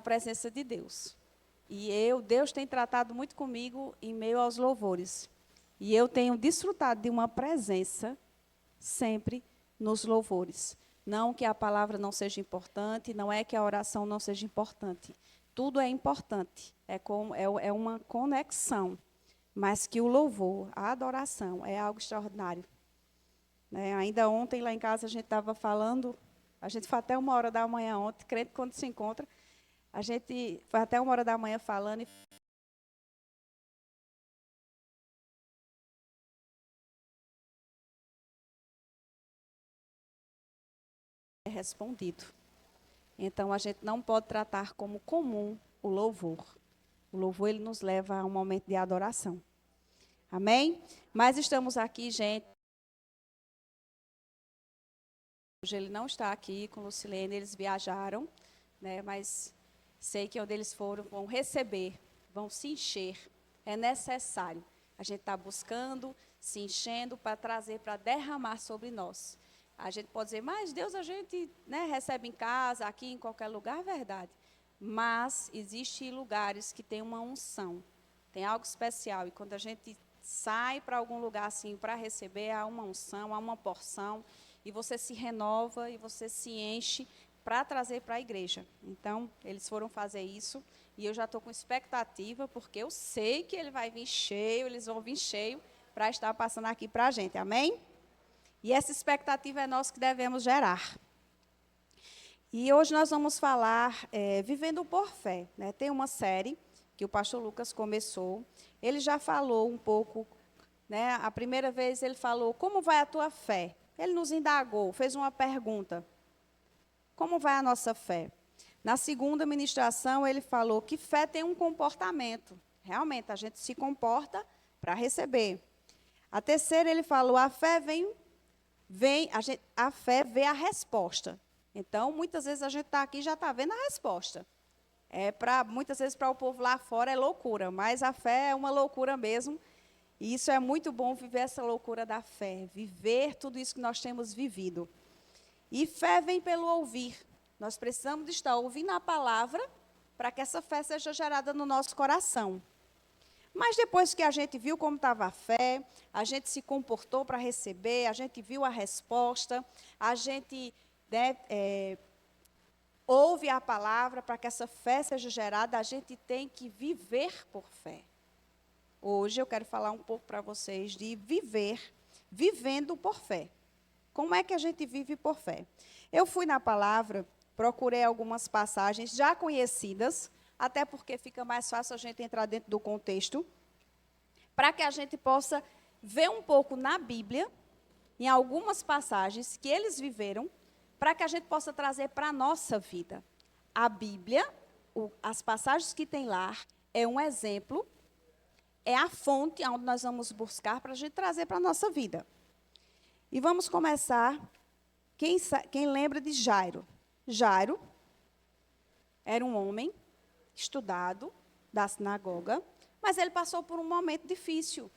presença de Deus. E Deus tem tratado muito comigo em meio aos louvores. E eu tenho desfrutado de uma presença sempre nos louvores. Não que a palavra não seja importante, não é que a oração não seja importante. Tudo é importante, é uma conexão. Mas que o louvor, a adoração, é algo extraordinário. Né? Ainda ontem, lá em casa, a gente estava falando, a gente foi até 1h da manhã ontem, crente quando se encontra, a gente foi até 1h da manhã falando e é respondido. Então, a gente não pode tratar como comum o louvor. O louvor, ele nos leva a um momento de adoração. Amém? Mas estamos aqui, gente. Hoje ele não está aqui com Lucilene, eles viajaram, né? Mas sei que onde eles foram, vão receber, vão se encher. É necessário. A gente está buscando, se enchendo para trazer, para derramar sobre nós. A gente pode dizer, mas Deus a gente, né, recebe em casa, aqui, em qualquer lugar, é verdade. Mas existem lugares que tem uma unção, tem algo especial. E quando a gente sai para algum lugar assim para receber, há uma unção, há uma porção, e você se renova e você se enche para trazer para a igreja. Então, eles foram fazer isso, e eu já estou com expectativa, porque eu sei que ele vai vir cheio, eles vão vir cheio para estar passando aqui para a gente, amém? E essa expectativa é nós que devemos gerar. E hoje nós vamos falar Vivendo por Fé. Né? Tem uma série que o pastor Lucas começou. Ele já falou um pouco, né? A primeira vez ele falou, como vai a tua fé? Ele nos indagou, fez uma pergunta. Como vai a nossa fé? Na segunda ministração, ele falou que fé tem um comportamento. Realmente, a gente se comporta para receber. A terceira, ele falou, a fé a fé vê a resposta. Então, muitas vezes a gente está aqui e já está vendo a resposta. Muitas vezes para o povo lá fora é loucura, mas a fé é uma loucura mesmo. E isso é muito bom, viver essa loucura da fé, viver tudo isso que nós temos vivido. E fé vem pelo ouvir. Nós precisamos de estar ouvindo a palavra para que essa fé seja gerada no nosso coração. Mas depois que a gente viu como estava a fé, a gente se comportou para receber, a gente viu a resposta, a gente ouve a palavra para que essa fé seja gerada, a gente tem que viver por fé. Hoje eu quero falar um pouco para vocês de vivendo por fé. Como é que a gente vive por fé? Eu fui na palavra, procurei algumas passagens já conhecidas, até porque fica mais fácil a gente entrar dentro do contexto, para que a gente possa ver um pouco na Bíblia, em algumas passagens que eles viveram, para que a gente possa trazer para a nossa vida. A Bíblia, as passagens que tem lá, é um exemplo, é a fonte onde nós vamos buscar para a gente trazer para a nossa vida. E vamos começar, quem lembra de Jairo? Jairo era um homem estudado da sinagoga, mas ele passou por um momento difícil.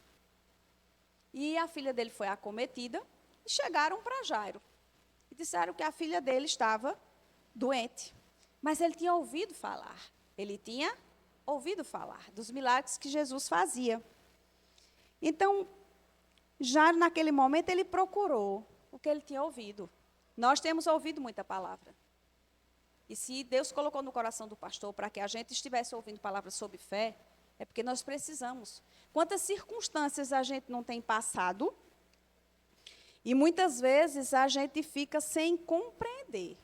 E a filha dele foi acometida e chegaram para Jairo. E disseram que a filha dele estava doente. Mas ele tinha ouvido falar. Ele tinha ouvido falar dos milagres que Jesus fazia. Então, Jairo, naquele momento, ele procurou o que ele tinha ouvido. Nós temos ouvido muita palavra. E se Deus colocou no coração do pastor para que a gente estivesse ouvindo palavras sobre fé, é porque nós precisamos. Quantas circunstâncias a gente não tem passado, e muitas vezes a gente fica sem compreender.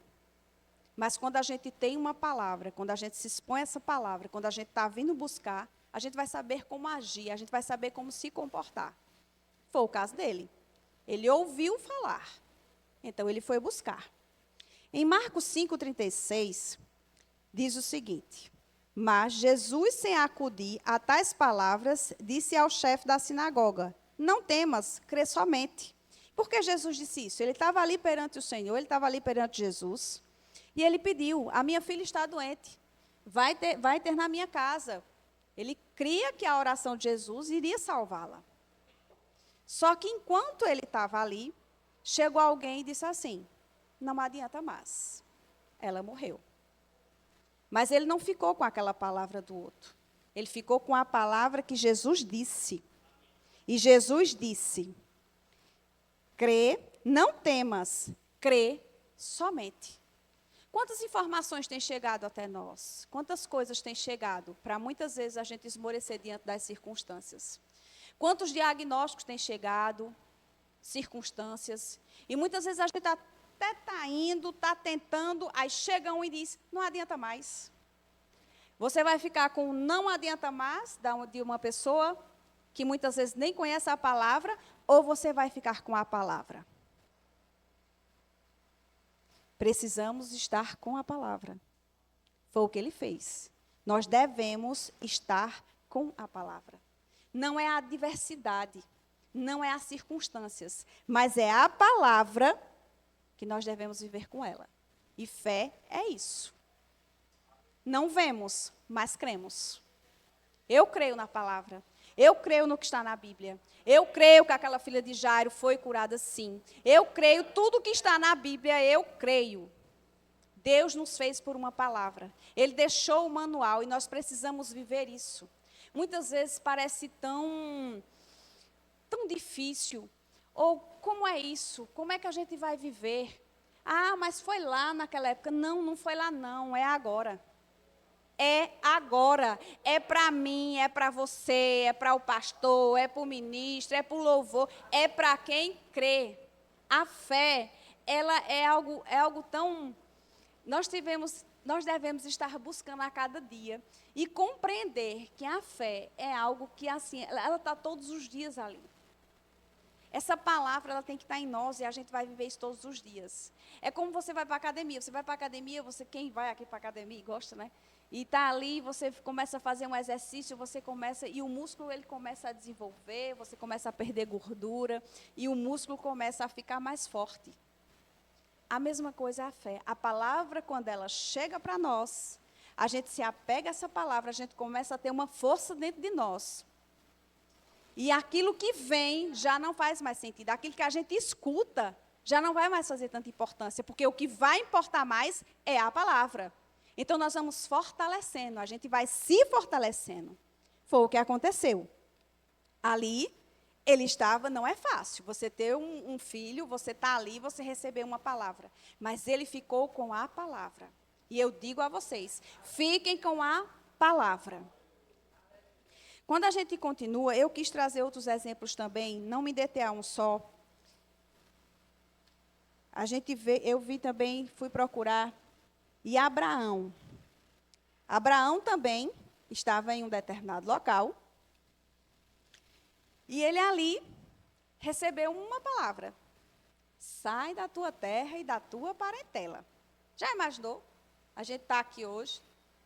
Mas quando a gente tem uma palavra, quando a gente se expõe a essa palavra, quando a gente está vindo buscar, a gente vai saber como agir, a gente vai saber como se comportar. Foi o caso dele. Ele ouviu falar, então ele foi buscar. Em Marcos 5,36, diz o seguinte: mas Jesus, sem acudir a tais palavras, disse ao chefe da sinagoga, não temas, crê somente. Por que Jesus disse isso? Ele estava ali perante o Senhor, ele estava ali perante Jesus, e ele pediu, a minha filha está doente, vai ter na minha casa. Ele cria que a oração de Jesus iria salvá-la. Só que enquanto ele estava ali, chegou alguém e disse assim, não adianta mais, ela morreu. Mas ele não ficou com aquela palavra do outro. Ele ficou com a palavra que Jesus disse. E Jesus disse: crê, não temas, crê somente. Quantas informações têm chegado até nós? Quantas coisas têm chegado para muitas vezes a gente esmorecer diante das circunstâncias? Quantos diagnósticos têm chegado, circunstâncias? E muitas vezes a gente até está indo, está tentando, aí chega um e diz, não adianta mais. Você vai ficar com o não adianta mais de uma pessoa que muitas vezes nem conhece a palavra, ou você vai ficar com a palavra? Precisamos estar com a palavra. Foi o que ele fez. Nós devemos estar com a palavra. Não é a adversidade, não é as circunstâncias, mas é a palavra que nós devemos viver com ela. E fé é isso. Não vemos, mas cremos. Eu creio na palavra. Eu creio no que está na Bíblia. Eu creio que aquela filha de Jairo foi curada, sim. Eu creio, tudo que está na Bíblia, eu creio. Deus nos fez por uma palavra. Ele deixou o manual e nós precisamos viver isso. Muitas vezes parece tão difícil. Ou como é isso? Como é que a gente vai viver? Ah, mas foi lá naquela época. Não, não foi lá não, é agora. É agora, é para mim, é para você, é para o pastor, é para o ministro, é para o louvor, é para quem crê. A fé, ela é algo tão... Nós devemos estar buscando a cada dia e compreender que a fé é algo que, assim, ela está todos os dias ali. Essa palavra, ela tem que estar em nós e a gente vai viver isso todos os dias. É como você vai para a academia. Você vai para a academia, quem vai aqui para a academia e gosta, né? E está ali, você começa a fazer um exercício, e o músculo ele começa a desenvolver, você começa a perder gordura, e o músculo começa a ficar mais forte. A mesma coisa é a fé. A palavra, quando ela chega para nós, a gente se apega a essa palavra, a gente começa a ter uma força dentro de nós. E aquilo que vem já não faz mais sentido. Aquilo que a gente escuta já não vai mais fazer tanta importância, porque o que vai importar mais é a palavra. Então, nós vamos fortalecendo, a gente vai se fortalecendo. Foi o que aconteceu. Ali, ele estava, não é fácil. Você ter um filho, você está ali, você receber uma palavra. Mas ele ficou com a palavra. E eu digo a vocês, fiquem com a palavra. Quando a gente continua, eu quis trazer outros exemplos também, não me deter a um só. Eu vi também, fui procurar, e Abraão. Abraão também estava em um determinado local, e ele ali recebeu uma palavra. Sai da tua terra e da tua parentela. Já imaginou? A gente está aqui hoje,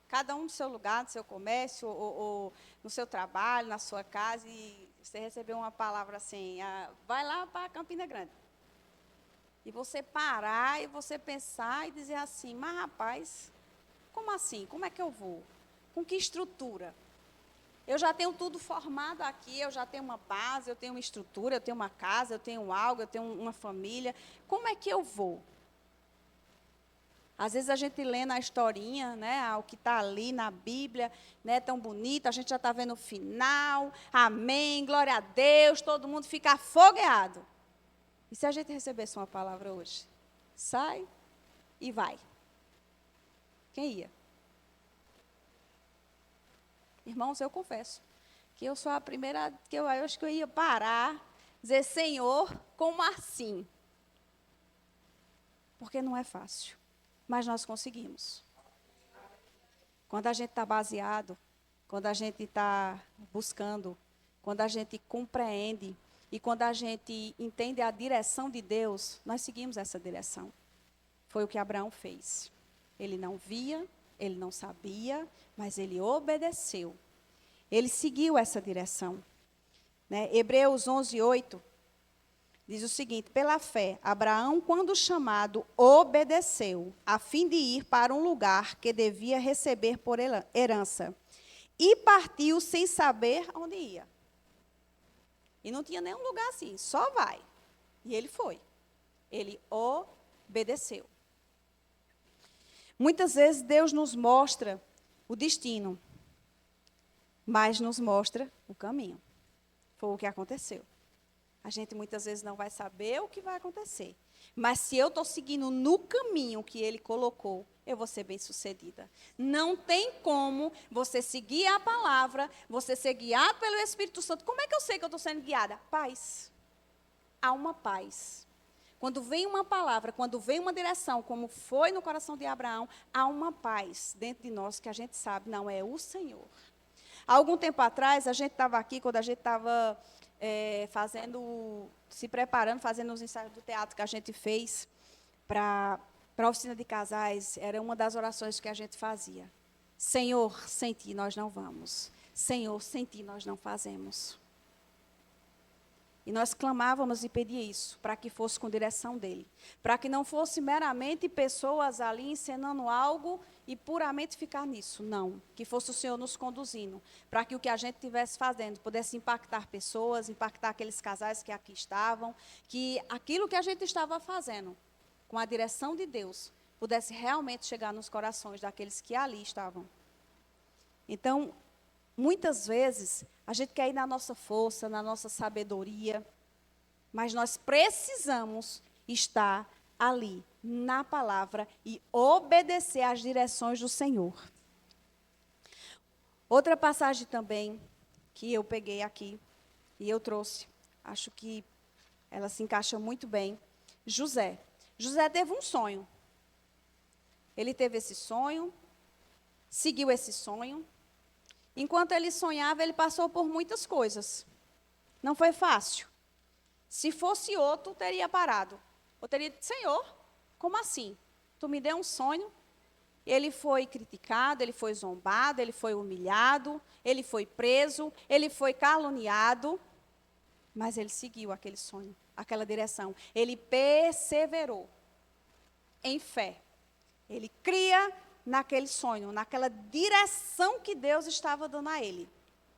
cada um no seu lugar, no seu comércio, ou no seu trabalho, na sua casa, e você recebeu uma palavra assim, vai lá para Campina Grande. E você parar e você pensar e dizer assim, mas rapaz, como assim? Como é que eu vou? Com que estrutura? Eu já tenho tudo formado aqui, eu já tenho uma base, eu tenho uma estrutura, eu tenho uma casa, eu tenho algo, eu tenho uma família. Como é que eu vou? Às vezes a gente lê na historinha, né, o que está ali na Bíblia, né, tão bonito, a gente já está vendo o final, amém, glória a Deus, todo mundo fica afogueado. E se a gente recebesse uma palavra hoje? Sai e vai. Quem ia? Irmãos, eu confesso que eu sou a primeira, eu acho que eu ia parar, dizer, Senhor, como assim? Porque não é fácil. Mas nós conseguimos. Quando a gente está baseado, quando a gente está buscando, quando a gente compreende e quando a gente entende a direção de Deus, nós seguimos essa direção. Foi o que Abraão fez. Ele não via, ele não sabia, mas ele obedeceu. Ele seguiu essa direção. Né? Hebreus 11:8. Diz o seguinte, pela fé, Abraão, quando chamado, obedeceu, a fim de ir para um lugar que devia receber por herança. E partiu sem saber onde ia. E não tinha nenhum lugar assim, só vai. E ele foi. Ele obedeceu. Muitas vezes Deus nos mostra o destino, mas nos mostra o caminho. Foi o que aconteceu. A gente muitas vezes não vai saber o que vai acontecer. Mas se eu estou seguindo no caminho que Ele colocou, eu vou ser bem-sucedida. Não tem como você seguir a palavra, você ser guiado pelo Espírito Santo. Como é que eu sei que eu estou sendo guiada? Paz. Há uma paz. Quando vem uma palavra, quando vem uma direção, como foi no coração de Abraão, há uma paz dentro de nós que a gente sabe, não é o Senhor. Há algum tempo atrás, a gente estava aqui, quando a gente estava se preparando, fazendo os ensaios do teatro que a gente fez para a oficina de casais, era uma das orações que a gente fazia. Senhor, sem ti nós não vamos. Senhor, sem ti nós não fazemos. E nós clamávamos e pedíamos isso, para que fosse com direção dele. Para que não fosse meramente pessoas ali encenando algo e puramente ficar nisso. Não. Que fosse o Senhor nos conduzindo. Para que o que a gente estivesse fazendo pudesse impactar pessoas, impactar aqueles casais que aqui estavam. Que aquilo que a gente estava fazendo, com a direção de Deus, pudesse realmente chegar nos corações daqueles que ali estavam. Então, muitas vezes, a gente quer ir na nossa força, na nossa sabedoria, mas nós precisamos estar ali, na palavra, e obedecer às direções do Senhor. Outra passagem também, que eu peguei aqui, e eu trouxe, acho que ela se encaixa muito bem, José. José teve um sonho. Ele teve esse sonho, seguiu esse sonho. Enquanto ele sonhava, ele passou por muitas coisas. Não foi fácil. Se fosse outro, teria parado. Ou teria dito, Senhor, como assim? Tu me deu um sonho? Ele foi criticado, ele foi zombado, ele foi humilhado, ele foi preso, ele foi caluniado. Mas ele seguiu aquele sonho, aquela direção. Ele perseverou em fé. Ele cria naquele sonho, naquela direção que Deus estava dando a ele.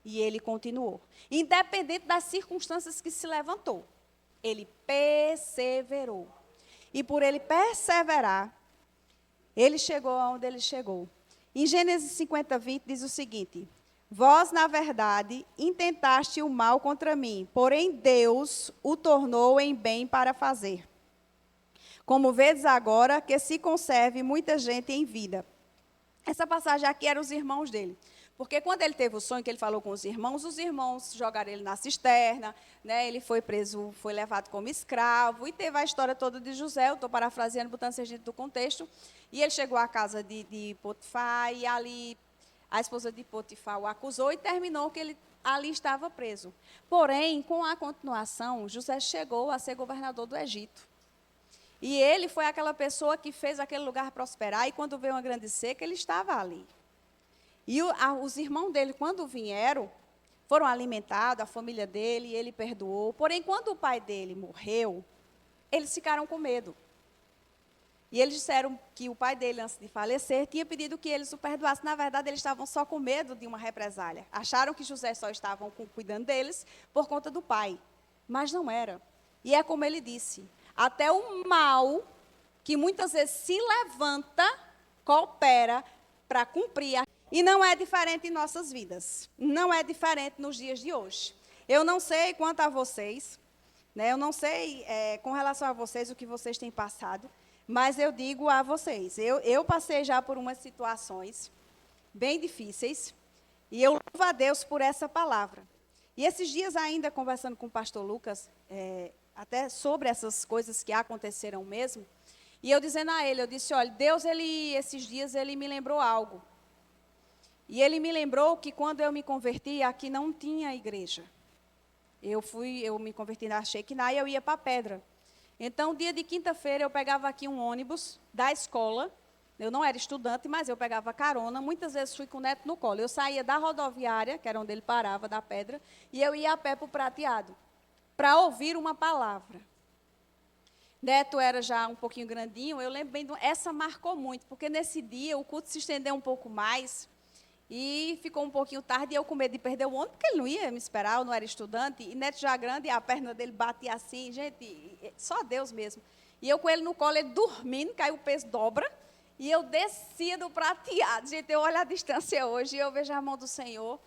E ele continuou. Independente das circunstâncias que se levantou, ele perseverou. E por ele perseverar, ele chegou aonde ele chegou. Em Gênesis 50, 20, diz o seguinte: vós, na verdade, intentaste o mal contra mim, porém Deus o tornou em bem para fazer. Como vedes agora, que se conserve muita gente em vida. Essa passagem aqui eram os irmãos dele. Porque quando ele teve o sonho que ele falou com os irmãos jogaram ele na cisterna, né? Ele foi preso, foi levado como escravo, e teve a história toda de José, eu estou parafraseando, botando sentido do contexto, e ele chegou à casa de Potifar, e ali a esposa de Potifar o acusou, e terminou que ele ali estava preso. Porém, com a continuação, José chegou a ser governador do Egito. E ele foi aquela pessoa que fez aquele lugar prosperar, e quando veio uma grande seca, ele estava ali. E os irmãos dele, quando vieram, foram alimentados, a família dele, ele perdoou. Porém, quando o pai dele morreu, eles ficaram com medo. E eles disseram que o pai dele, antes de falecer, tinha pedido que eles o perdoassem. Na verdade, eles estavam só com medo de uma represália. Acharam que José só estava cuidando deles por conta do pai. Mas não era. E é como ele disse: até o mal, que muitas vezes se levanta, coopera para cumprir. E não é diferente em nossas vidas. Não é diferente nos dias de hoje. Eu não sei quanto a vocês, né? Eu não sei com relação a vocês o que vocês têm passado, mas eu digo a vocês, eu passei já por umas situações bem difíceis, e eu louvo a Deus por essa palavra. E esses dias ainda, conversando com o pastor Lucas, até sobre essas coisas que aconteceram mesmo, e eu dizendo a ele, eu disse, olha, Deus, esses dias, ele me lembrou algo. E ele me lembrou que quando eu me converti, aqui não tinha igreja. Eu me converti na Shekinah e eu ia para a Pedra. Então, dia de quinta-feira, eu pegava aqui um ônibus da escola. Eu não era estudante, mas eu pegava carona. Muitas vezes fui com o neto no colo. Eu saía da rodoviária, que era onde ele parava, da Pedra, e eu ia a pé para o Prateado, para ouvir uma palavra. Neto era já um pouquinho grandinho, eu lembro bem, essa marcou muito, porque nesse dia o culto se estendeu um pouco mais, e ficou um pouquinho tarde, e eu com medo de perder o ônibus, porque ele não ia me esperar, eu não era estudante, e Neto já grande, a perna dele batia assim, gente, só Deus mesmo. E eu com ele no colo, ele dormindo, caiu o peso, dobra, E eu descia do prateado. Gente, eu olho a distância hoje e eu vejo a mão do Senhor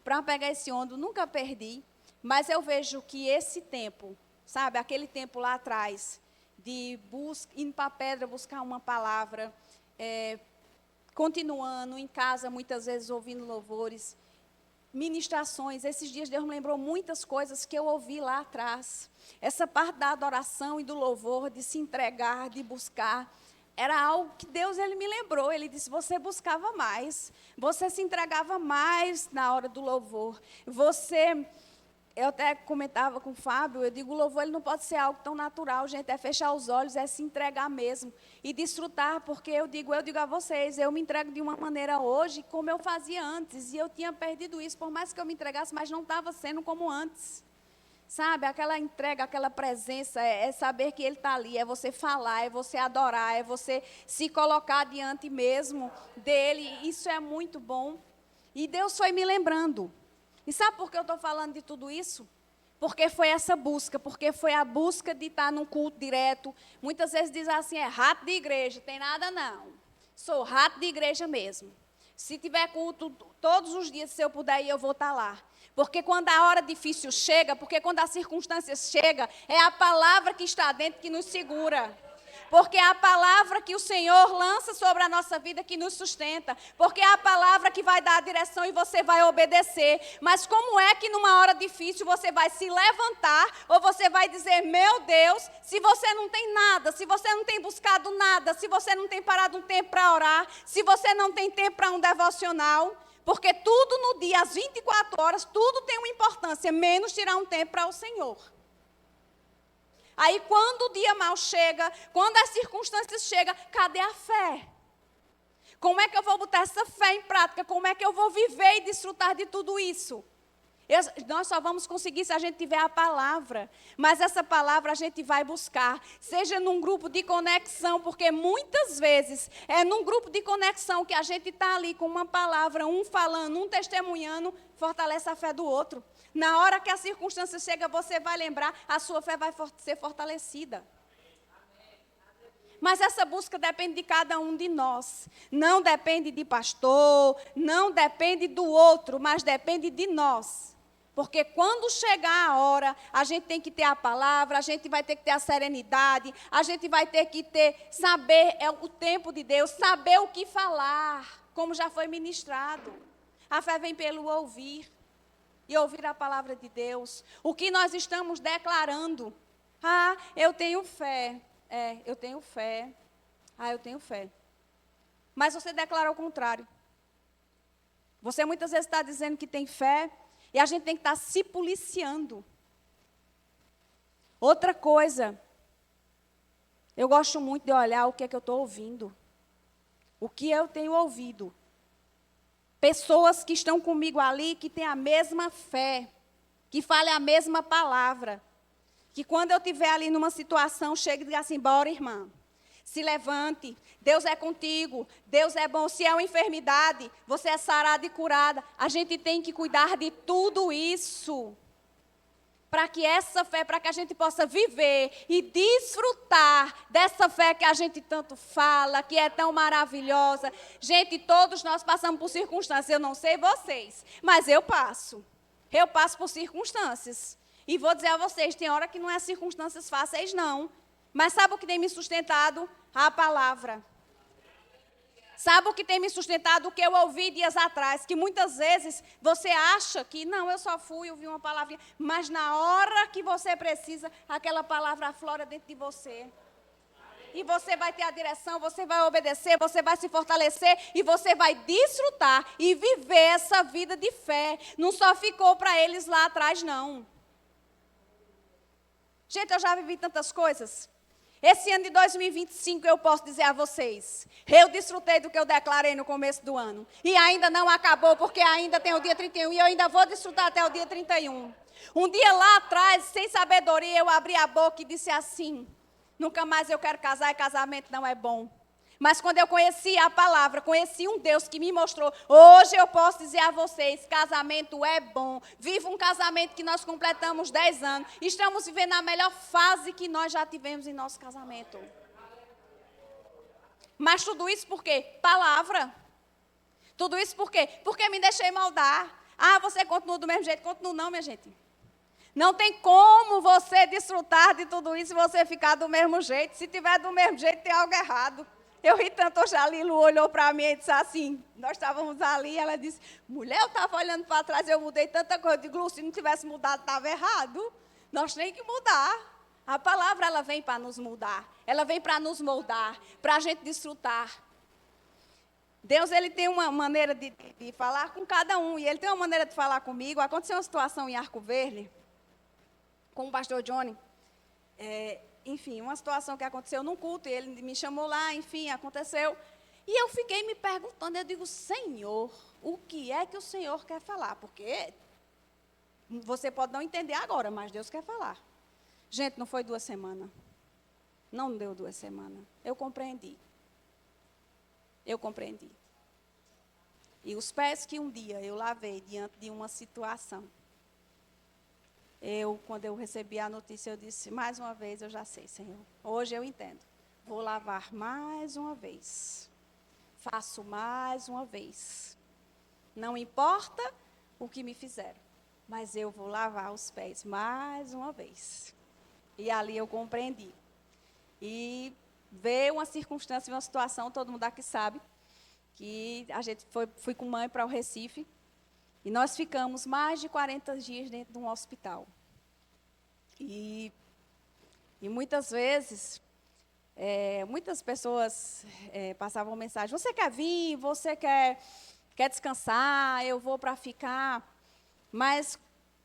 para pegar esse ônibus. Nunca perdi, mas eu vejo que esse tempo, sabe, aquele tempo lá atrás, de indo para a pedra buscar uma palavra, continuando em casa, muitas vezes ouvindo louvores, ministrações. Esses dias Deus me lembrou muitas coisas que eu ouvi lá atrás. Essa parte da adoração e do louvor, de se entregar, de buscar, era algo que Deus ele me lembrou. Ele disse, você buscava mais, você se entregava mais na hora do louvor. Eu até comentava com o Fábio, eu digo, o louvor ele não pode ser algo tão natural, gente, é fechar os olhos, é se entregar mesmo e desfrutar, porque eu digo a vocês, eu me entrego de uma maneira hoje como eu fazia antes, e eu tinha perdido isso, por mais que eu me entregasse, mas não estava sendo como antes. Sabe, aquela entrega, aquela presença, é saber que Ele está ali, é você falar, é você adorar, é você se colocar diante mesmo dEle, isso é muito bom. E Deus foi me lembrando. E sabe por que eu estou falando de tudo isso? Porque foi essa busca, porque foi a busca de estar num culto direto. Muitas vezes diz assim, é rato de igreja, tem nada não. Sou rato de igreja mesmo. Se tiver culto todos os dias, se eu puder ir, eu vou estar lá. Porque quando a hora difícil chega, porque quando a circunstância chega, é a palavra que está dentro que nos segura. Porque é a palavra que o Senhor lança sobre a nossa vida que nos sustenta. Porque é a palavra que vai dar a direção e você vai obedecer. Mas como é que numa hora difícil você vai se levantar ou você vai dizer, meu Deus, se você não tem nada, se você não tem buscado nada, se você não tem parado um tempo para orar, se você não tem tempo para um devocional, porque tudo no dia, às 24 horas, tudo tem uma importância, menos tirar um tempo para o Senhor. Aí quando o dia mau chega, quando as circunstâncias chegam, cadê a fé? Como é que eu vou botar essa fé em prática? Como é que eu vou viver e desfrutar de tudo isso? Nós só vamos conseguir se a gente tiver a palavra. Mas essa palavra a gente vai buscar. Seja num grupo de conexão, porque muitas vezes é num grupo de conexão que a gente está ali com uma palavra, um falando, um testemunhando, fortalece a fé do outro. Na hora que a circunstância chega, você vai lembrar, a sua fé vai ser fortalecida. Mas essa busca depende de cada um de nós. Não depende de pastor, não depende do outro, mas depende de nós. Porque quando chegar a hora, a gente tem que ter a palavra, a gente vai ter que ter a serenidade, a gente vai ter que saber o tempo de Deus, saber o que falar, como já foi ministrado. A fé vem pelo ouvir. E ouvir a palavra de Deus. O que nós estamos declarando. Ah, eu tenho fé. Eu tenho fé. Ah, eu tenho fé. Mas você declara o contrário. Você muitas vezes está dizendo que tem fé. E a gente tem que estar se policiando. Outra coisa. Eu gosto muito de olhar o que é que eu estou ouvindo. O que eu tenho ouvido. Pessoas que estão comigo ali, que têm a mesma fé, que falem a mesma palavra. Que quando eu estiver ali numa situação, chegue e diga assim, bora irmã, se levante, Deus é contigo, Deus é bom. Se é uma enfermidade, você é sarada e curada. A gente tem que cuidar de tudo isso. Para que essa fé, para que a gente possa viver e desfrutar dessa fé que a gente tanto fala, que é tão maravilhosa. Gente, todos nós passamos por circunstâncias, eu não sei vocês, mas eu passo. Eu passo por circunstâncias. E vou dizer a vocês, tem hora que não é circunstâncias fáceis não. Mas sabe o que tem me sustentado? A palavra. Sabe o que tem me sustentado? O que eu ouvi dias atrás, que muitas vezes você acha que, não, eu só fui, ouvi uma palavrinha, mas na hora que você precisa, aquela palavra aflora dentro de você. E você vai ter a direção, você vai obedecer, você vai se fortalecer e você vai desfrutar e viver essa vida de fé. Não só ficou para eles lá atrás, não. Gente, eu já vivi tantas coisas. Esse ano de 2025, eu posso dizer a vocês, eu desfrutei do que eu declarei no começo do ano. E ainda não acabou, porque ainda tem o dia 31, e eu ainda vou desfrutar até o dia 31. Um dia lá atrás, sem sabedoria, eu abri a boca e disse assim, nunca mais eu quero casar e casamento não é bom. Mas quando eu conheci a palavra, conheci um Deus que me mostrou, hoje eu posso dizer a vocês, casamento é bom. Viva um casamento que nós completamos 10 anos. Estamos vivendo a melhor fase que nós já tivemos em nosso casamento. Mas tudo isso por quê? Palavra. Tudo isso por quê? Porque me deixei moldar. Ah, você continua do mesmo jeito? Continua não, minha gente. Não tem como você desfrutar de tudo isso e você ficar do mesmo jeito. Se tiver do mesmo jeito, tem algo errado. Eu ri tanto, hoje a Lilo olhou para mim e disse assim, nós estávamos ali, e ela disse, mulher, eu estava olhando para trás, eu mudei tanta coisa. Eu digo, Lu, se não tivesse mudado, estava errado. Nós temos que mudar. A palavra, ela vem para nos mudar. Ela vem para nos moldar, para a gente desfrutar. Deus, ele tem uma maneira de falar com cada um, e ele tem uma maneira de falar comigo. Aconteceu uma situação em Arco Verde, com o pastor Johnny, enfim, uma situação que aconteceu num culto, e ele me chamou lá, enfim, aconteceu. E eu fiquei me perguntando, eu digo, Senhor, o que é que o Senhor quer falar? Porque você pode não entender agora, mas Deus quer falar. Gente, não foi 2 semanas. Não deu 2 semanas. Eu compreendi. Eu compreendi. E os pés que um dia eu lavei diante de uma situação, quando eu recebi a notícia, eu disse, mais uma vez, eu já sei, Senhor. Hoje eu entendo. Vou lavar mais uma vez. Faço mais uma vez. Não importa o que me fizeram, mas eu vou lavar os pés mais uma vez. E ali eu compreendi. E veio uma circunstância, uma situação, todo mundo aqui sabe, que a gente fui com mãe para o Recife, e nós ficamos mais de 40 dias dentro de um hospital. E muitas vezes, muitas pessoas passavam mensagem, você quer vir, você quer descansar, eu vou para ficar. Mas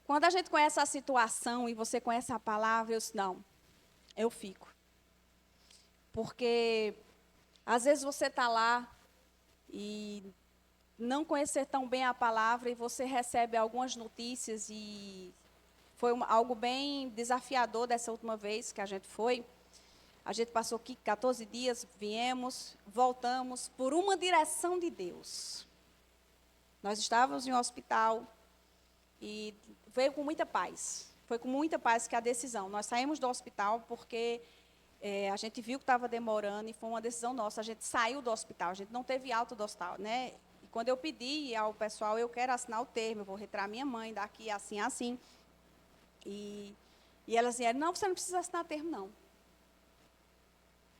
quando a gente conhece a situação e você conhece a palavra, eu disse, não, eu fico. Porque às vezes você está lá e não conhecer tão bem a palavra e você recebe algumas notícias e foi algo bem desafiador dessa última vez que a gente foi. A gente passou aqui 14 dias, viemos, voltamos por uma direção de Deus. Nós estávamos em um hospital e veio com muita paz. Foi com muita paz que a decisão. Nós saímos do hospital porque a gente viu que estava demorando e foi uma decisão nossa. A gente saiu do hospital, a gente não teve alta do hospital, né? E quando eu pedi ao pessoal, eu quero assinar o termo, eu vou retirar minha mãe daqui, assim, assim. E elas disseram, não, você não precisa assinar termo, não.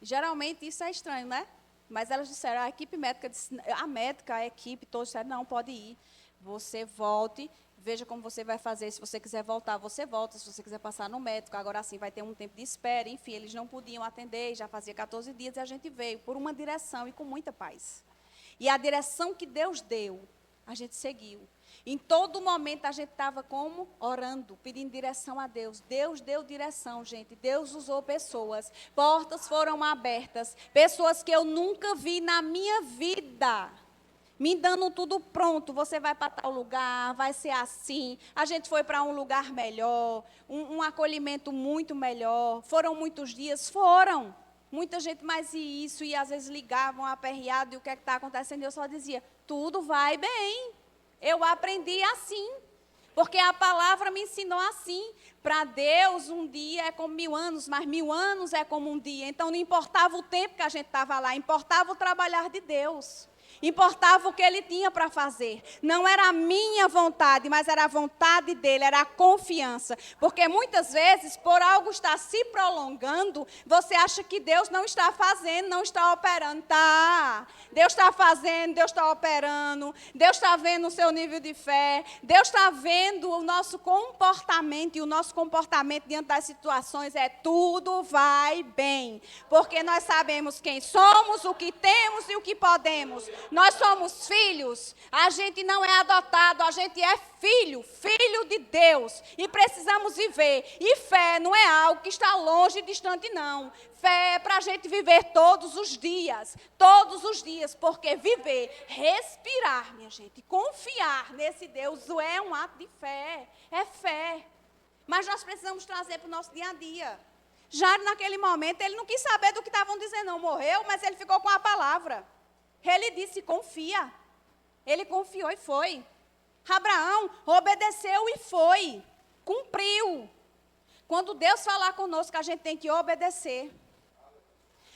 Geralmente isso é estranho, né? Mas elas disseram, a equipe médica, a médica, a equipe, todos disseram, não, pode ir. Você volte, veja como você vai fazer. Se você quiser voltar, você volta. Se você quiser passar no médico, agora sim vai ter um tempo de espera. Enfim, eles não podiam atender, já fazia 14 dias e a gente veio por uma direção e com muita paz. E a direção que Deus deu, a gente seguiu. Em todo momento a gente estava como? Orando, pedindo direção a Deus. Deus deu direção, gente. Deus usou pessoas. Portas foram abertas. Pessoas que eu nunca vi na minha vida. Me dando tudo pronto. Você vai para tal lugar, vai ser assim. A gente foi para um lugar melhor. Um acolhimento muito melhor. Foram muitos dias? Foram. Muita gente mais isso. E às vezes ligavam aperreado. E o que é que está acontecendo? Eu só dizia, tudo vai bem. Eu aprendi assim, porque a palavra me ensinou assim. Para Deus, um dia é como 1000 anos, mas 1000 anos é como um dia. Então, não importava o tempo que a gente estava lá, importava o trabalhar de Deus. Importava o que Ele tinha para fazer. Não era a minha vontade, mas era a vontade dEle, era a confiança. Porque muitas vezes, por algo estar se prolongando, você acha que Deus não está fazendo, não está operando. Tá, Deus está fazendo, Deus está operando, Deus está vendo o seu nível de fé, Deus está vendo o nosso comportamento, e o nosso comportamento diante das situações é tudo vai bem. Porque nós sabemos quem somos, o que temos e o que podemos. Nós somos filhos, a gente não é adotado, a gente é filho de Deus. E precisamos viver. E fé não é algo que está longe e distante, não. Fé é para a gente viver todos os dias, porque viver, respirar, minha gente, confiar nesse Deus é um ato de fé, é fé. Mas nós precisamos trazer para o nosso dia a dia. Jairo, naquele momento, ele não quis saber do que estavam dizendo, não morreu, mas ele ficou com a palavra. Ele disse, confia. Ele confiou e foi. Abraão obedeceu e foi. Cumpriu. Quando Deus falar conosco, a gente tem que obedecer.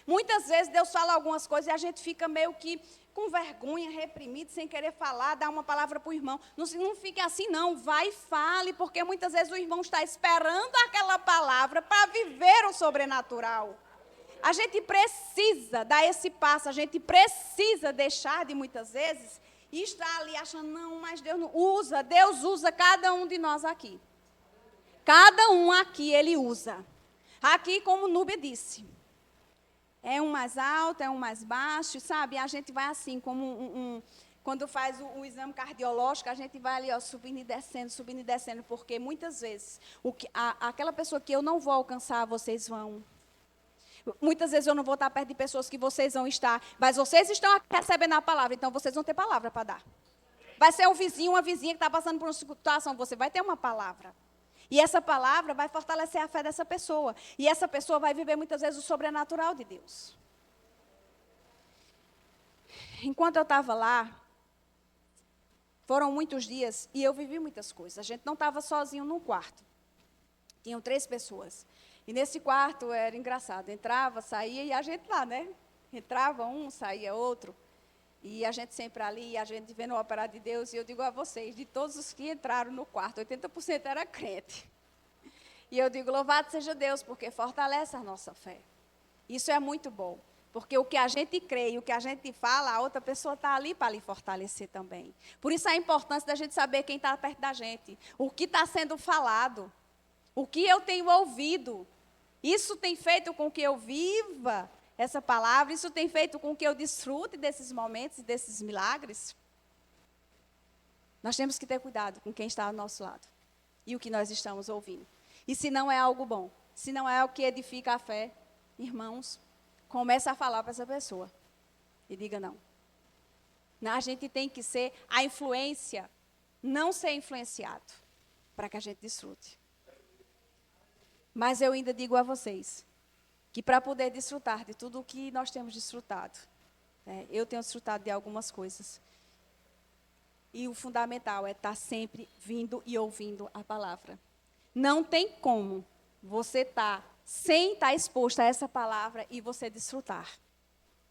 Muitas vezes Deus fala algumas coisas e a gente fica meio que com vergonha, reprimido, sem querer falar, dar uma palavra para o irmão. Não fique assim, não. Vai e fale, porque muitas vezes o irmão está esperando aquela palavra para viver o sobrenatural. A gente precisa dar esse passo, a gente precisa deixar de, muitas vezes, estar ali achando, não, mas Deus usa cada um de nós aqui. Cada um aqui Ele usa. Aqui, como Núbia disse, é um mais alto, é um mais baixo, sabe? A gente vai assim, como quando faz o exame cardiológico, a gente vai ali, ó, subindo e descendo, porque muitas vezes, aquela pessoa que eu não vou alcançar, vocês vão. Muitas vezes eu não vou estar perto de pessoas que vocês vão estar, mas vocês estão recebendo a palavra, então vocês vão ter palavra para dar. Vai ser um vizinho, uma vizinha que está passando por uma situação, você vai ter uma palavra. E essa palavra vai fortalecer a fé dessa pessoa. E essa pessoa vai viver muitas vezes o sobrenatural de Deus. Enquanto eu estava lá, foram muitos dias e eu vivi muitas coisas. A gente não estava sozinho num quarto. Tinham 3 pessoas. E nesse quarto era engraçado. Entrava, saía e a gente lá, né? Entrava um, saía outro. E a gente sempre ali, a gente vendo o operar de Deus, e eu digo a vocês, de todos os que entraram no quarto, 80% era crente. E eu digo, louvado seja Deus, porque fortalece a nossa fé. Isso é muito bom, porque o que a gente crê e o que a gente fala, a outra pessoa está ali para lhe fortalecer também. Por isso a importância da gente saber quem está perto da gente, o que está sendo falado, o que eu tenho ouvido. Isso tem feito com que eu viva essa palavra, isso tem feito com que eu desfrute desses momentos e desses milagres. Nós temos que ter cuidado com quem está ao nosso lado e o que nós estamos ouvindo. E se não é algo bom, se não é o que edifica a fé, irmãos, comece a falar para essa pessoa e diga não. A gente tem que ser a influência, não ser influenciado, para que a gente desfrute. Mas eu ainda digo a vocês, que para poder desfrutar de tudo o que nós temos desfrutado, eu tenho desfrutado de algumas coisas. E o fundamental é estar sempre vindo e ouvindo a palavra. Não tem como você estar sem estar exposto a essa palavra e você desfrutar.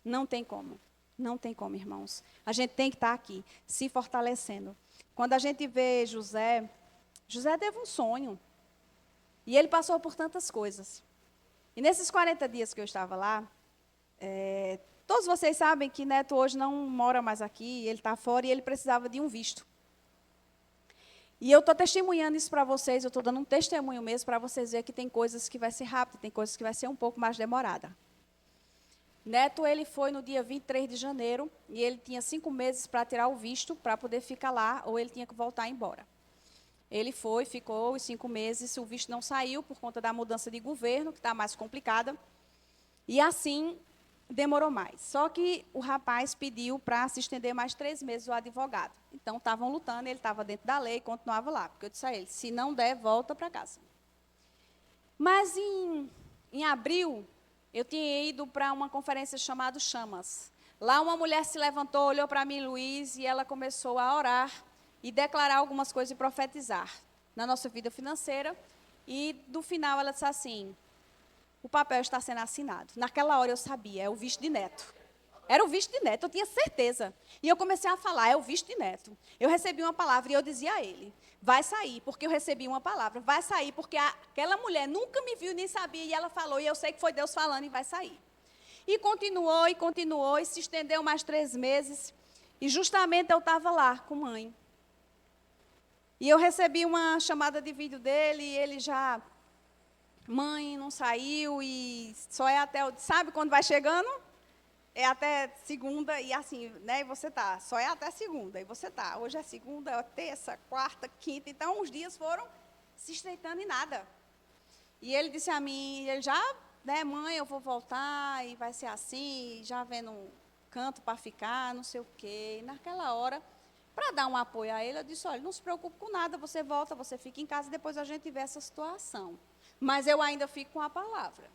Não tem como. Não tem como, irmãos. A gente tem que estar aqui, se fortalecendo. Quando a gente vê José teve um sonho. E ele passou por tantas coisas. E nesses 40 dias que eu estava lá, todos vocês sabem que Neto hoje não mora mais aqui, ele está fora e ele precisava de um visto. E eu estou testemunhando isso para vocês, eu estou dando um testemunho mesmo para vocês verem que tem coisas que vai ser rápido, tem coisas que vai ser um pouco mais demorada. Neto, ele foi no dia 23 de janeiro e ele tinha 5 meses para tirar o visto, para poder ficar lá, ou ele tinha que voltar embora. Ele foi, ficou os 5 meses, o visto não saiu por conta da mudança de governo, que está mais complicada. E assim, demorou mais. Só que o rapaz pediu para se estender mais 3 meses o advogado. Então, estavam lutando, ele estava dentro da lei, continuava lá. Porque eu disse a ele, se não der, volta para casa. Mas em abril, eu tinha ido para uma conferência chamada Chamas. Lá uma mulher se levantou, olhou para mim, Luiz, e ela começou a orar e declarar algumas coisas e profetizar na nossa vida financeira. E, no final, ela disse assim, o papel está sendo assinado. Naquela hora eu sabia, é o visto de Neto. Era o visto de Neto, eu tinha certeza. E eu comecei a falar, é o visto de Neto. Eu recebi uma palavra e eu dizia a ele, vai sair, porque eu recebi uma palavra. Vai sair, porque aquela mulher nunca me viu nem sabia, e ela falou, e eu sei que foi Deus falando, e vai sair. E continuou, e se estendeu mais 3 meses. E justamente eu estava lá com mãe. E eu recebi uma chamada de vídeo dele, e ele já, mãe, não saiu, e só é até, sabe quando vai chegando? É até segunda, e assim, né, e você tá, só é até segunda, e você tá, hoje é segunda, é terça, quarta, quinta, então os dias foram se estreitando e nada. E ele disse a mim, ele já, né, mãe, eu vou voltar, e vai ser assim, já vendo um canto para ficar, não sei o quê, e naquela hora, para dar um apoio a ele, eu disse, olha, não se preocupe com nada, você volta, você fica em casa, depois a gente vê essa situação. Mas eu ainda fico com a palavra.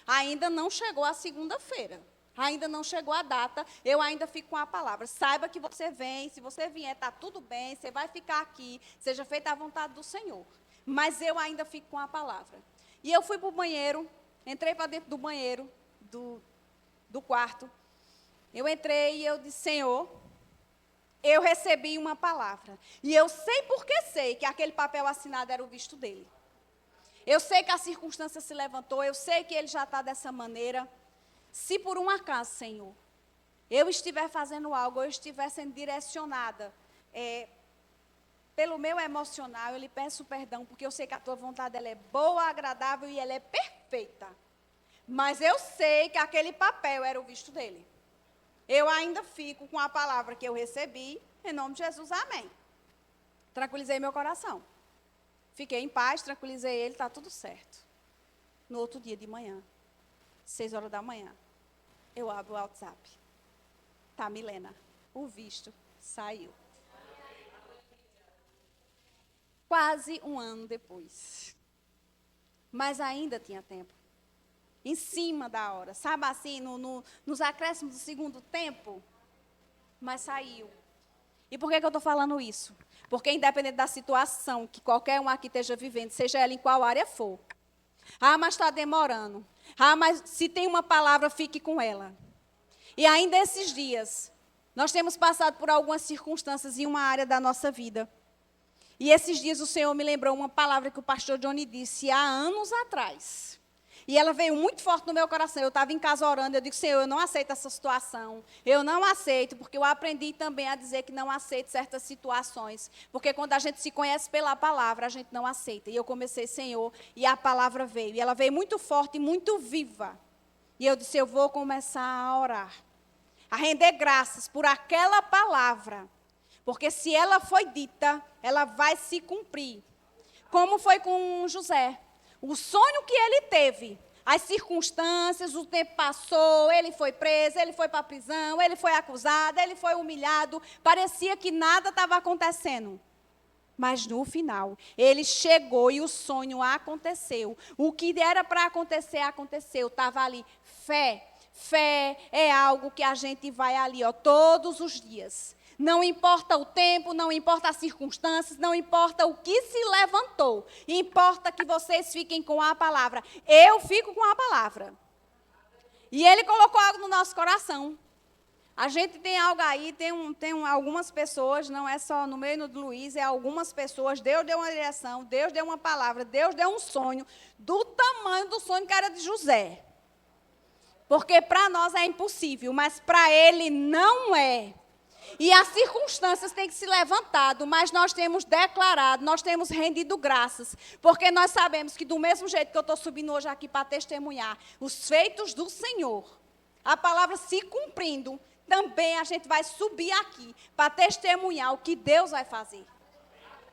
Ainda não chegou a segunda-feira. Ainda não chegou a data, eu ainda fico com a palavra. Saiba que você vem, se você vier, está tudo bem, você vai ficar aqui, seja feita a vontade do Senhor. Mas eu ainda fico com a palavra. E eu fui para o banheiro, entrei para dentro do banheiro, do quarto. Eu entrei e eu disse, Senhor, eu recebi uma palavra. E eu sei porque sei que aquele papel assinado era o visto dele. Eu sei que a circunstância se levantou, eu sei que ele já está dessa maneira. Se por um acaso, Senhor, eu estiver fazendo algo, eu estiver sendo direcionada pelo meu emocional, eu lhe peço perdão, porque eu sei que a tua vontade ela é boa, agradável e ela é perfeita. Mas eu sei que aquele papel era o visto dele. Eu ainda fico com a palavra que eu recebi, em nome de Jesus, amém. Tranquilizei meu coração. Fiquei em paz, tranquilizei ele, está tudo certo. No outro dia de manhã, 6 horas da manhã, eu abro o WhatsApp. Tá, Milena, o visto saiu. Quase um ano depois. Mas ainda tinha tempo. Em cima da hora. Sabe assim, nos acréscimos do segundo tempo? Mas saiu. E por que eu estou falando isso? Porque independente da situação que qualquer um aqui esteja vivendo, seja ela em qual área for. Ah, mas está demorando. Ah, mas se tem uma palavra, fique com ela. E ainda esses dias, nós temos passado por algumas circunstâncias em uma área da nossa vida. E esses dias o Senhor me lembrou uma palavra que o pastor Johnny disse há anos atrás. E ela veio muito forte no meu coração. Eu estava em casa orando, eu digo, Senhor, eu não aceito essa situação. Eu não aceito, porque eu aprendi também a dizer que não aceito certas situações. Porque quando a gente se conhece pela palavra, a gente não aceita. E eu comecei, Senhor, e a palavra veio. E ela veio muito forte e muito viva. E eu disse, eu vou começar a orar. A render graças por aquela palavra. Porque se ela foi dita, ela vai se cumprir. Como foi com José. O sonho que ele teve, as circunstâncias, o tempo passou, ele foi preso, ele foi para a prisão, ele foi acusado, ele foi humilhado. Parecia que nada estava acontecendo. Mas no final, ele chegou e o sonho aconteceu. O que era para acontecer, aconteceu. Estava ali. Fé. Fé é algo que a gente vai ali, todos os dias. Não importa o tempo, não importa as circunstâncias, não importa o que se levantou. Importa que vocês fiquem com a palavra. Eu fico com a palavra. E ele colocou algo no nosso coração. A gente tem algo aí, tem algumas pessoas, não é só no meio do Luiz, é algumas pessoas. Deus deu uma direção, Deus deu uma palavra, Deus deu um sonho do tamanho do sonho que era de José. Porque para nós é impossível, mas para ele não é. E as circunstâncias têm que se levantado, mas nós temos declarado, nós temos rendido graças, porque nós sabemos que do mesmo jeito que eu estou subindo hoje aqui para testemunhar os feitos do Senhor, a palavra se cumprindo, também a gente vai subir aqui para testemunhar o que Deus vai fazer.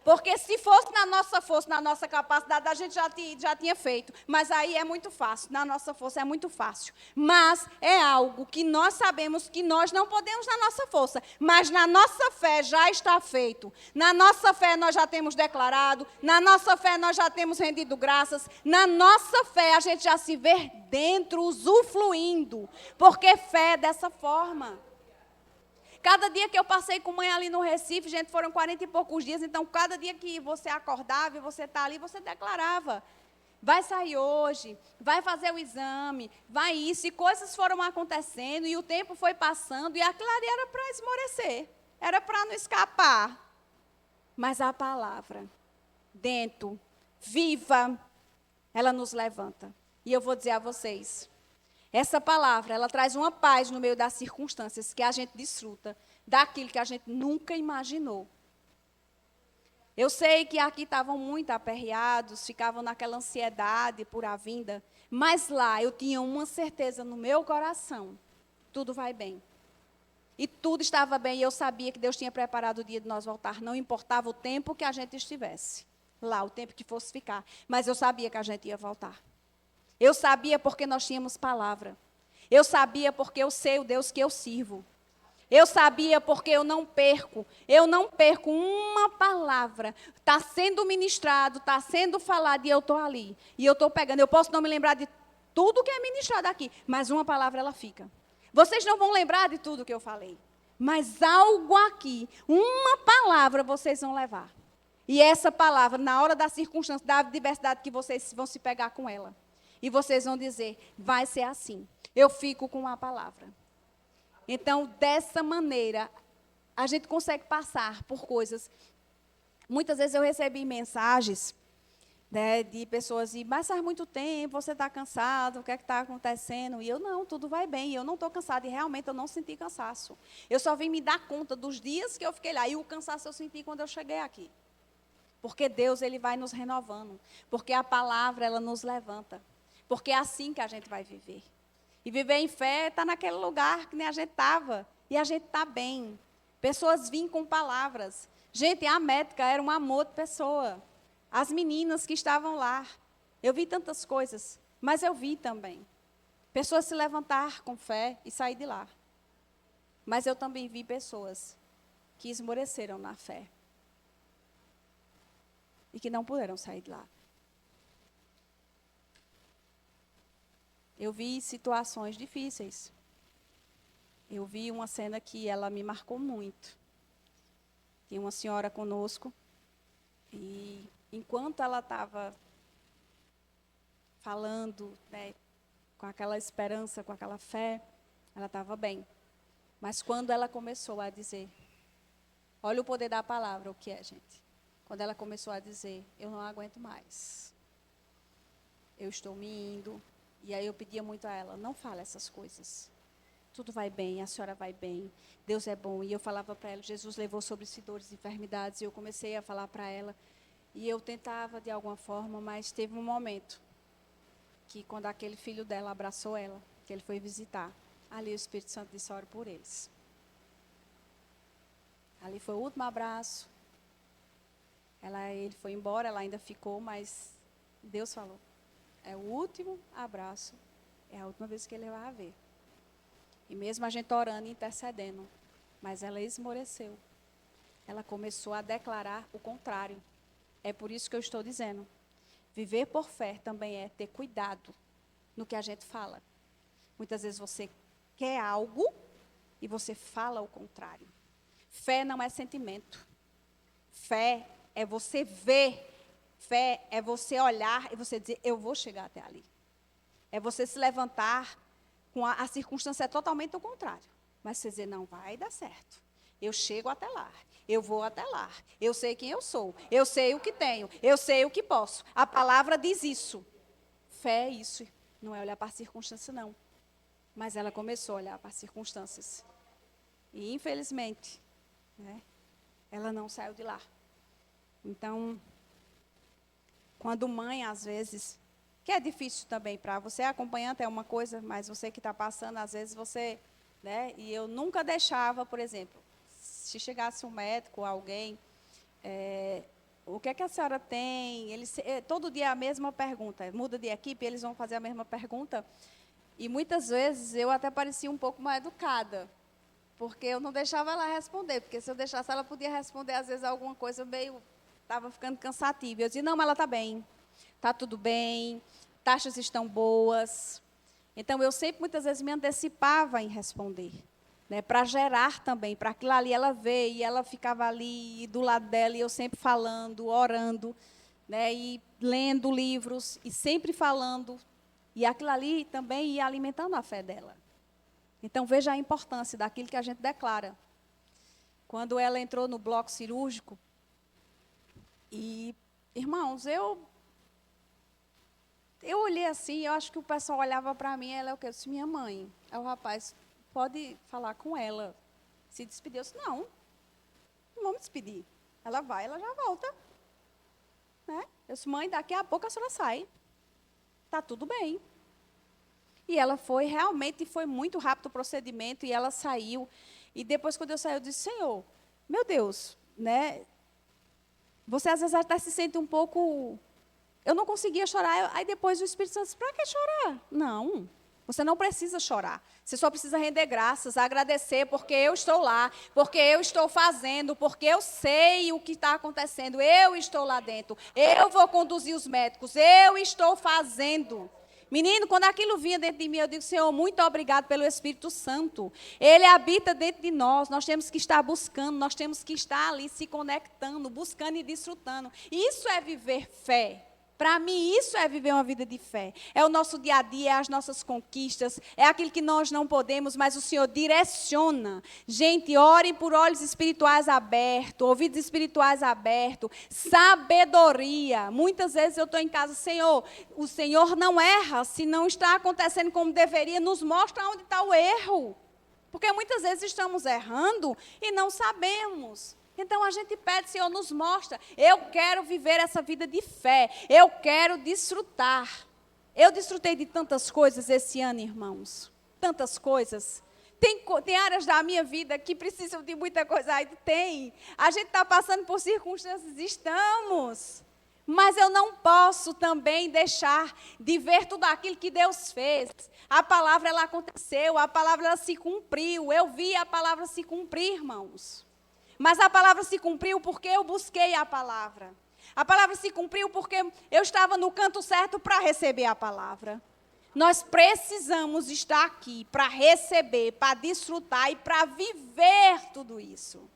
Porque se fosse na nossa força, na nossa capacidade, a gente já tinha feito. Mas aí é muito fácil. Na nossa força é muito fácil. Mas é algo que nós sabemos que nós não podemos na nossa força. Mas na nossa fé já está feito. Na nossa fé nós já temos declarado. Na nossa fé nós já temos rendido graças. Na nossa fé a gente já se vê dentro, usufruindo. Porque fé é dessa forma. Cada dia que eu passei com mãe ali no Recife, gente, foram 40 e poucos dias, então cada dia que você acordava e você está ali, você declarava, vai sair hoje, vai fazer o exame, vai isso, e coisas foram acontecendo, e o tempo foi passando, e aquilo ali era para esmorecer, era para não escapar. Mas a palavra, dentro, viva, ela nos levanta. E eu vou dizer a vocês, essa palavra, ela traz uma paz no meio das circunstâncias que a gente desfruta, daquilo que a gente nunca imaginou. Eu sei que aqui estavam muito aperreados, ficavam naquela ansiedade por a vinda, mas lá eu tinha uma certeza no meu coração, tudo vai bem. E tudo estava bem, e eu sabia que Deus tinha preparado o dia de nós voltar, não importava o tempo que a gente estivesse lá, o tempo que fosse ficar, mas eu sabia que a gente ia voltar. Eu sabia porque nós tínhamos palavra. Eu sabia porque eu sei o Deus que eu sirvo. Eu sabia porque eu não perco uma palavra. Está sendo ministrado, está sendo falado e eu estou ali. E eu estou pegando, eu posso não me lembrar de tudo que é ministrado aqui, mas uma palavra ela fica. Vocês não vão lembrar de tudo que eu falei, mas algo aqui, uma palavra vocês vão levar. E essa palavra, na hora da circunstância, da adversidade que vocês vão se pegar com ela. E vocês vão dizer, vai ser assim. Eu fico com a palavra. Então, dessa maneira, a gente consegue passar por coisas. Muitas vezes eu recebi mensagens, né, de pessoas, mas faz muito tempo, você está cansado, o que é que está acontecendo? E eu, não, tudo vai bem, eu não estou cansada, e realmente eu não senti cansaço. Eu só vim me dar conta dos dias que eu fiquei lá, e o cansaço eu senti quando eu cheguei aqui. Porque Deus, Ele vai nos renovando, porque a palavra, ela nos levanta, porque é assim que a gente vai viver. E viver em fé está naquele lugar que nem a gente estava, e a gente está bem. Pessoas vinham com palavras. Gente, a médica era um amor de pessoa. As meninas que estavam lá. Eu vi tantas coisas, mas eu vi também. Pessoas se levantar com fé e sair de lá. Mas eu também vi pessoas que esmoreceram na fé. E que não puderam sair de lá. Eu vi situações difíceis. Eu vi uma cena que ela me marcou muito. Tinha uma senhora conosco. E enquanto ela estava falando, né, com aquela esperança, com aquela fé, ela estava bem. Mas quando ela começou a dizer, olha o poder da palavra, o que é, gente? Quando ela começou a dizer, eu não aguento mais. Eu estou me indo. E aí eu pedia muito a ela, não fale essas coisas. Tudo vai bem, a senhora vai bem, Deus é bom. E eu falava para ela, Jesus levou sobre si dores e enfermidades. E eu comecei a falar para ela. E eu tentava de alguma forma, mas teve um momento que quando aquele filho dela abraçou ela, que ele foi visitar, ali o Espírito Santo disse, ore por eles. Ali foi o último abraço. Ele foi embora, ela ainda ficou, mas Deus falou, é o último abraço, é a última vez que ele vai ver. E mesmo a gente orando e intercedendo, mas ela esmoreceu. Ela começou a declarar o contrário. É por isso que eu estou dizendo, viver por fé também é ter cuidado no que a gente fala. Muitas vezes você quer algo e você fala o contrário. Fé não é sentimento. Fé é você ver. Fé é você olhar e você dizer, eu vou chegar até ali. É você se levantar com a circunstância é totalmente o contrário. Mas você dizer, não vai dar certo. Eu chego até lá. Eu vou até lá. Eu sei quem eu sou. Eu sei o que tenho. Eu sei o que posso. A palavra diz isso. Fé é isso. Não é olhar para a circunstância, não. Mas ela começou a olhar para as circunstâncias. E, infelizmente, né, ela não saiu de lá. Então, quando mãe, às vezes, que é difícil também para você, acompanhante é uma coisa, mas você que está passando, às vezes você, né, e eu nunca deixava, por exemplo, se chegasse um médico, alguém, o que é que a senhora tem? Todo dia a mesma pergunta, muda de equipe, eles vão fazer a mesma pergunta, e muitas vezes eu até parecia um pouco mais educada, porque eu não deixava ela responder, porque se eu deixasse ela podia responder, às vezes, alguma coisa meio, estava ficando cansativa. Eu dizia, não, mas ela está bem, está tudo bem, taxas estão boas. Então, eu sempre, muitas vezes, me antecipava em responder, né, para gerar também, para aquilo ali ela ver, e ela ficava ali do lado dela, e eu sempre falando, orando, né, e lendo livros, e sempre falando, e aquilo ali também ia alimentando a fé dela. Então, veja a importância daquilo que a gente declara. Quando ela entrou no bloco cirúrgico, e, irmãos, eu olhei assim, eu acho que o pessoal olhava para mim, ela é o quê? Eu disse, minha mãe. Aí o rapaz, pode falar com ela. Se despediu, eu disse, não vamos despedir. Ela vai, ela já volta. Né? Eu disse, mãe, daqui a pouco a senhora sai. Está tudo bem. E ela foi, realmente foi muito rápido o procedimento, e ela saiu. E depois, quando eu saí, eu disse, Senhor, meu Deus, né? Você às vezes até se sente um pouco... Eu não conseguia chorar, aí depois o Espírito Santo disse, para que chorar? Não, você não precisa chorar. Você só precisa render graças, agradecer, porque eu estou lá, porque eu estou fazendo, porque eu sei o que está acontecendo, eu estou lá dentro, eu vou conduzir os médicos, eu estou fazendo. Menino, quando aquilo vinha dentro de mim, eu digo, Senhor, muito obrigado pelo Espírito Santo. Ele habita dentro de nós temos que estar buscando, nós temos que estar ali se conectando, buscando e desfrutando. Isso é viver fé. Para mim, isso é viver uma vida de fé. É o nosso dia a dia, é as nossas conquistas, é aquilo que nós não podemos, mas o Senhor direciona. Gente, orem por olhos espirituais abertos, ouvidos espirituais abertos, sabedoria. Muitas vezes eu estou em casa, Senhor, o Senhor não erra, se não está acontecendo como deveria, nos mostra onde está o erro. Porque muitas vezes estamos errando e não sabemos. Então a gente pede, Senhor, nos mostra. Eu quero viver essa vida de fé. Eu quero desfrutar. Eu desfrutei de tantas coisas esse ano, irmãos. Tantas coisas. Tem áreas da minha vida que precisam de muita coisa. Aí tem. A gente está passando por circunstâncias, estamos. Mas eu não posso também deixar de ver tudo aquilo que Deus fez. A palavra, ela aconteceu. A palavra, ela se cumpriu. Eu vi a palavra se cumprir, irmãos. Mas a palavra se cumpriu porque eu busquei a palavra. A palavra se cumpriu porque eu estava no canto certo para receber a palavra. Nós precisamos estar aqui para receber, para desfrutar e para viver tudo isso.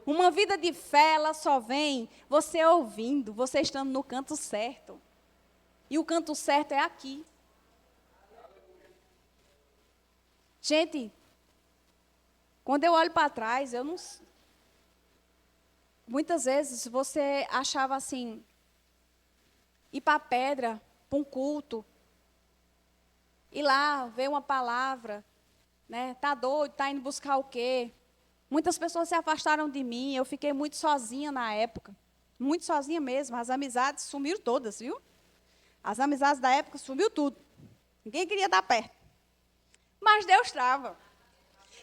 Uma vida de fé, ela só vem você ouvindo, você estando no canto certo. E o canto certo é aqui. Gente, quando eu olho para trás, eu não... Muitas vezes você achava assim, ir para a pedra, para um culto, ir lá, ver uma palavra, né? Tá doido, tá indo buscar o quê? Muitas pessoas se afastaram de mim, eu fiquei muito sozinha na época, muito sozinha mesmo, as amizades sumiram todas, viu? As amizades da época sumiu tudo, ninguém queria dar perto, mas Deus estava.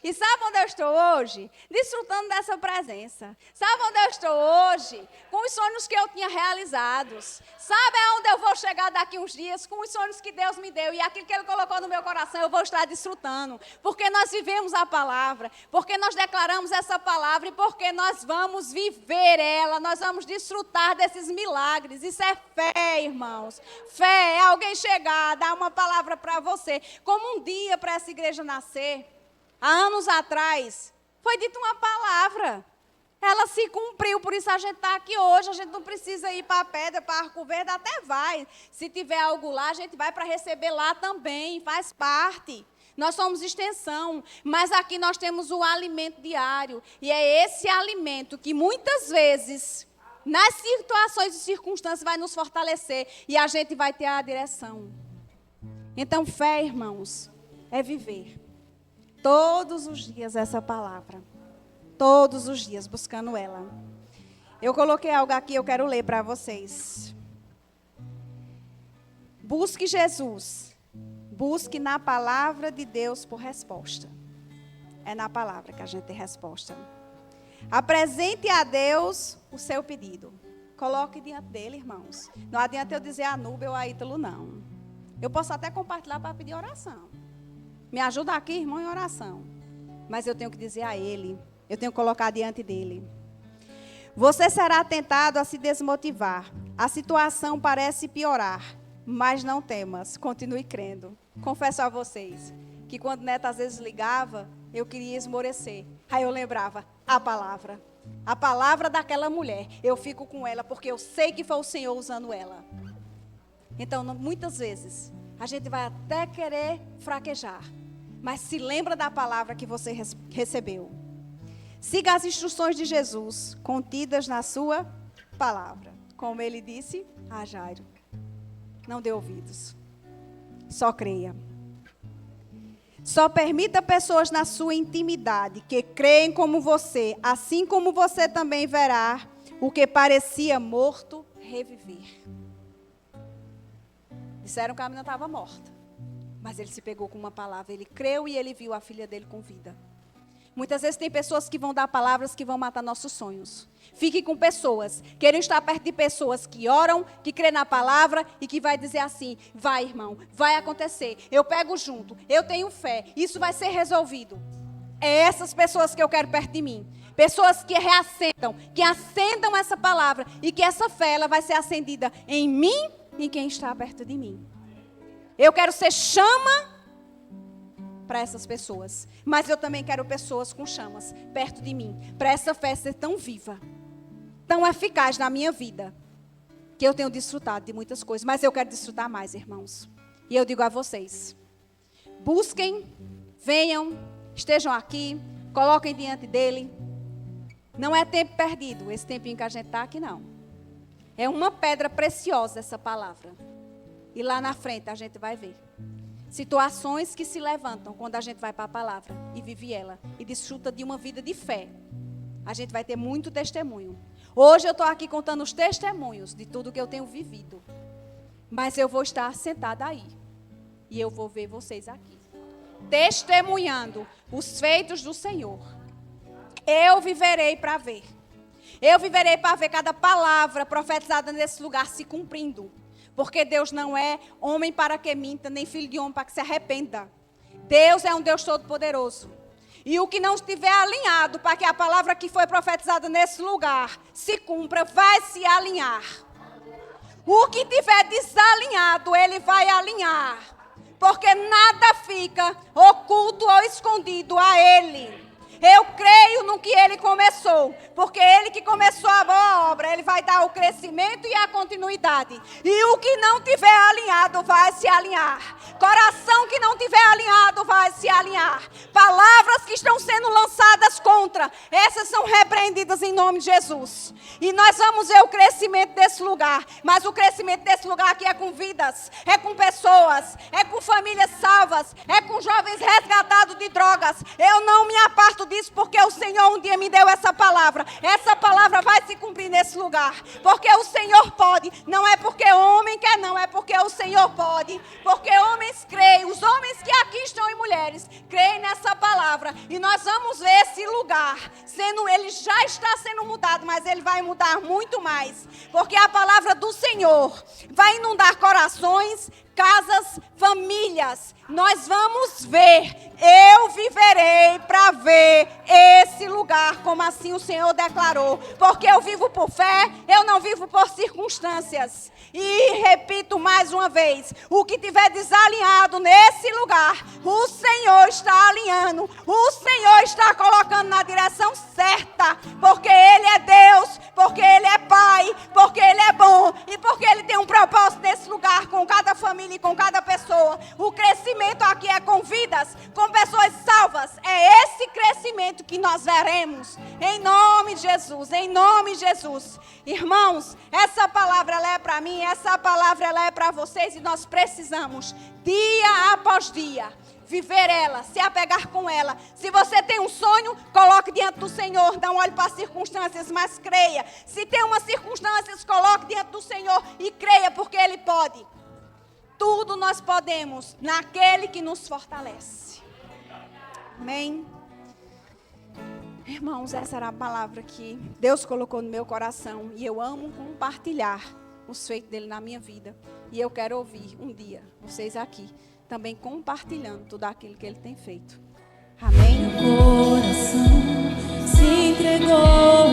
E sabe onde eu estou hoje? Desfrutando dessa presença. Sabe onde eu estou hoje? Com os sonhos que eu tinha realizados. Sabe aonde eu vou chegar daqui uns dias? Com os sonhos que Deus me deu. E aquilo que Ele colocou no meu coração, eu vou estar desfrutando. Porque nós vivemos a palavra. Porque nós declaramos essa palavra. E porque nós vamos viver ela. Nós vamos desfrutar desses milagres. Isso é fé, irmãos. Fé é alguém chegar, dar uma palavra para você. Como um dia para essa igreja nascer... Há anos atrás, foi dita uma palavra. Ela se cumpriu, por isso a gente está aqui hoje. A gente não precisa ir para a pedra, para Arco Verde, até vai. Se tiver algo lá, a gente vai para receber lá também, faz parte. Nós somos extensão, mas aqui nós temos o alimento diário. E é esse alimento que muitas vezes, nas situações e circunstâncias, vai nos fortalecer. E a gente vai ter a direção. Então, fé, irmãos, é viver. Todos os dias essa palavra. Todos os dias buscando ela. Eu coloquei algo aqui, eu quero ler para vocês. Busque Jesus. Busque na palavra de Deus por resposta. É na palavra que a gente tem resposta. Apresente a Deus o seu pedido. Coloque diante dele, irmãos. Não adianta eu dizer a Núbia ou a Ítalo, não. Eu posso até compartilhar para pedir oração. Me ajuda aqui, irmão, em oração. Mas eu tenho que dizer a ele. Eu tenho que colocar diante dele. Você será tentado a se desmotivar. A situação parece piorar. Mas não temas. Continue crendo. Confesso a vocês que quando Neta às vezes ligava, eu queria esmorecer. Aí eu lembrava a palavra. A palavra daquela mulher. Eu fico com ela porque eu sei que foi o Senhor usando ela. Então, muitas vezes... a gente vai até querer fraquejar. Mas se lembra da palavra que você recebeu. Siga as instruções de Jesus, contidas na sua palavra. Como ele disse a Jairo. Não dê ouvidos. Só creia. Só permita pessoas na sua intimidade que creem como você. Assim como você também verá o que parecia morto reviver. Disseram que a menina estava morta. Mas ele se pegou com uma palavra. Ele creu e ele viu a filha dele com vida. Muitas vezes tem pessoas que vão dar palavras que vão matar nossos sonhos. Fique com pessoas. Querem estar perto de pessoas que oram, que crê na palavra e que vai dizer assim, vai, irmão, vai acontecer. Eu pego junto, eu tenho fé, isso vai ser resolvido. É essas pessoas que eu quero perto de mim. Pessoas que reacendam, que acendam essa palavra e que essa fé ela vai ser acendida em mim e quem está perto de mim. Eu quero ser chama para essas pessoas. Mas eu também quero pessoas com chamas perto de mim. Para essa fé ser tão viva, tão eficaz na minha vida. que eu tenho desfrutado de muitas coisas, mas eu quero desfrutar mais, irmãos. E eu digo a vocês, busquem, venham, estejam aqui, coloquem diante dele. Não é tempo perdido, esse tempinho que a gente está aqui, não. É uma pedra preciosa essa palavra. E lá na frente a gente vai ver situações que se levantam quando a gente vai para a palavra e vive ela. E desfruta de uma vida de fé. A gente vai ter muito testemunho. Hoje eu estou aqui contando os testemunhos de tudo que eu tenho vivido. Mas eu vou estar sentada aí. E eu vou ver vocês aqui. Testemunhando os feitos do Senhor. Eu viverei para ver. Eu viverei para ver cada palavra profetizada nesse lugar se cumprindo. Porque Deus não é homem para que minta, nem filho de homem para que se arrependa. Deus é um Deus todo-poderoso. E o que não estiver alinhado para que a palavra que foi profetizada nesse lugar se cumpra, vai se alinhar. O que estiver desalinhado, ele vai alinhar. Porque nada fica oculto ou escondido a ele. Eu creio no que ele começou, porque ele que começou a boa obra, ele vai dar o crescimento e a continuidade. E o que não tiver alinhado vai se alinhar. Coração que não tiver alinhado vai se alinhar. Palavras que estão sendo lançadas contra, essas são repreendidas em nome de Jesus. E nós vamos ver o crescimento desse lugar, mas o crescimento desse lugar aqui é com vidas, é com pessoas, é com famílias salvas, é com jovens resgatados de drogas. Eu não me aparto disso porque o Senhor um dia me deu essa palavra. Essa palavra vai se cumprir nesse lugar. Porque o Senhor pode. Não é porque o homem quer, não. É porque o Senhor pode. Porque homens creem. Os homens que aqui estão e mulheres creem nessa palavra. E nós vamos ver esse lugar ele já está sendo mudado, mas ele vai mudar muito mais. Porque a palavra do Senhor vai inundar corações, casas, famílias. Nós vamos ver. Eu viverei para ver esse lugar, como assim o Senhor declarou. Porque eu vivo por fé, eu não vivo por circunstâncias. E repito mais uma vez, o que tiver desalinhado nesse lugar, o Senhor está alinhando. O Senhor está colocando na direção certa. Porque Ele é Deus, porque Ele é Pai, porque Ele é bom. E porque Ele tem um propósito nesse lugar com cada família e com cada pessoa. O crescimento aqui é com vidas, com pessoas salvas. É esse crescimento que nós veremos. Em nome de Jesus, em nome de Jesus. Irmãos, essa palavra ela é para mim, essa palavra ela é para vocês. E nós precisamos, dia após dia, viver ela, se apegar com ela. Se você tem um sonho, coloque diante do Senhor. Não olhe para as circunstâncias, mas creia. Se tem umas circunstâncias, coloque diante do Senhor e creia, porque Ele pode. Tudo nós podemos naquele que nos fortalece. Amém? Irmãos, essa era a palavra que Deus colocou no meu coração. E eu amo compartilhar os feitos dele na minha vida. E eu quero ouvir um dia vocês aqui também compartilhando tudo aquilo que ele tem feito. Amém? Meu coração se entregou.